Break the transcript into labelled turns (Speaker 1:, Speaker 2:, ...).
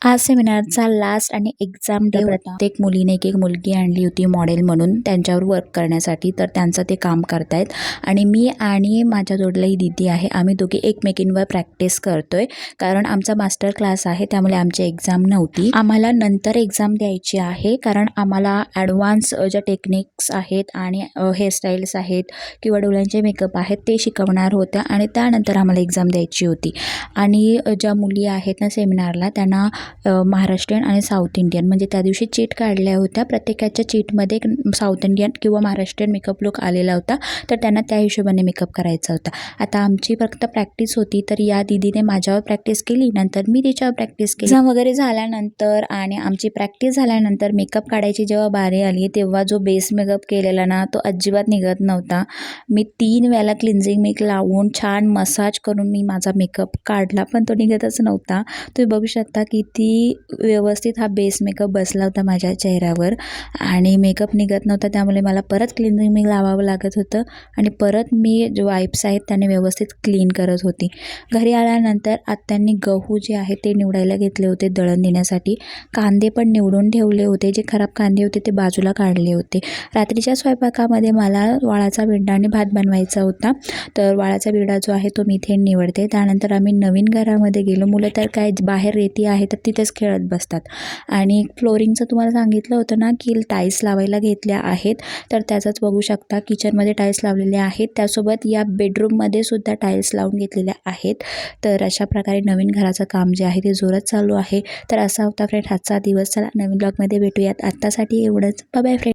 Speaker 1: हा सेमिनारचा लास्ट आणि exam day होता। प्रत्येक मुलीने एक मुलगी आणली होती मॉडेल म्हणून त्यांच्यावर वर्क करण्यासाठी, तर त्यांचं ते काम करतायत आणि मी आणि माझ्या जोडीला ही दीदी आहे, आम्ही दोघे एकमेकींवर प्रॅक्टिस करतोय कारण आमचा मास्टर क्लास आहे, त्यामुळे आमची एक्झाम नव्हती। आम्हाला नंतर एक्झाम द्यायची आहे कारण आम्हाला ॲडव्हान्स ज्या टेक्निक्स आहेत आणि हेअरस्टाईल्स आहेत किंवा डोळ्यांचे मेकअप आहेत ते शिकवणार होत्या आणि त्यानंतर आम्हाला एक्झाम द्यायची होती। आणि ज्या मुली आहेत ना सेमिनारला त्यांना महाराष्ट्रीयन आणि साऊथ इंडियन म्हणजे त्या दिवशी चीट काढल्या होत्या, प्रत्येकाच्या चीटमध्ये साऊथ इंडियन किंवा महाराष्ट्रीयन मेकअप लुक आलेला होता, तर त्यांना त्या हिशोबाने मेकअप करायचा होता। आता आमची फक्त प्रॅक्टिस होती, तर या दीदीने माझ्यावर प्रॅक्टिस केली, नंतर मी तिच्यावर प्रॅक्टिस केली। एक्झाम वगैरे झाल्यानंतर आणि आमची प्रॅक्टिस झाल्यानंतर मेकअप काढायची जेव्हा बारी आली तेव्हा जो बेस मेकअप केलेला ना तो अजिबात निघत नव्हता। मी 3 वेळा क्लिन्झिंग मेक लावून छान मसाज करून मी माझा मेकअप काढला, पण तो निघतच नव्हता। तुम्ही बघू शकता किती व्यवस्थित हा बेस मेकअप बसला होता माझ्या चेहऱ्यावर आणि मेकअप निघत नव्हता, त्यामुळे मला परत क्लिन्झिंग मेक लावावं लागत होतं आणि परत मी जो वाईप्स आहेत त्याने व्यवस्थित क्लीन करत होती। घरी आल्यानंतर आत्यांनी गहू जे आहे ते निवडायला घेतले होते दळण देण्यासाठी, कांदे पण निवडून ठेवले होते, जे खराब कांदे होते ते बाजूला काढले होते। रात्रीच्या स्वयंपाकामध्ये मला वाळाचा बिरडा आणि भात बनवायचा होता, तर वाळाचा बिरडा जो आहे तो मी इथे निवडते। त्यानंतर आम्ही नवीन घरामध्ये गेलो, मुलं तर काय बाहेर रेती आहे तर तिथेच खेळत बसतात आणि फ्लोरिंगचं तुम्हाला सांगितलं होतं ना की टाईल्स लावायला घेतल्या आहेत, तर त्याचंच बघू शकता किचनमध्ये टाईल्स लावलेले आहेत, त्यासोबत या बेडरूममध्ये सुद्धा टाईल्स लावून घेतलेल्या आहेत। तर अशा प्रकारे नवीन घराचं काम जे आहे ते जोरात चालू आहे। तर असा होता फ्रेंड आजचा दिवस। चला नवीन ब्लॉगमध्ये भेटूयात, आत्तासाठी एवढंच, बाय बाय फ्रेंड।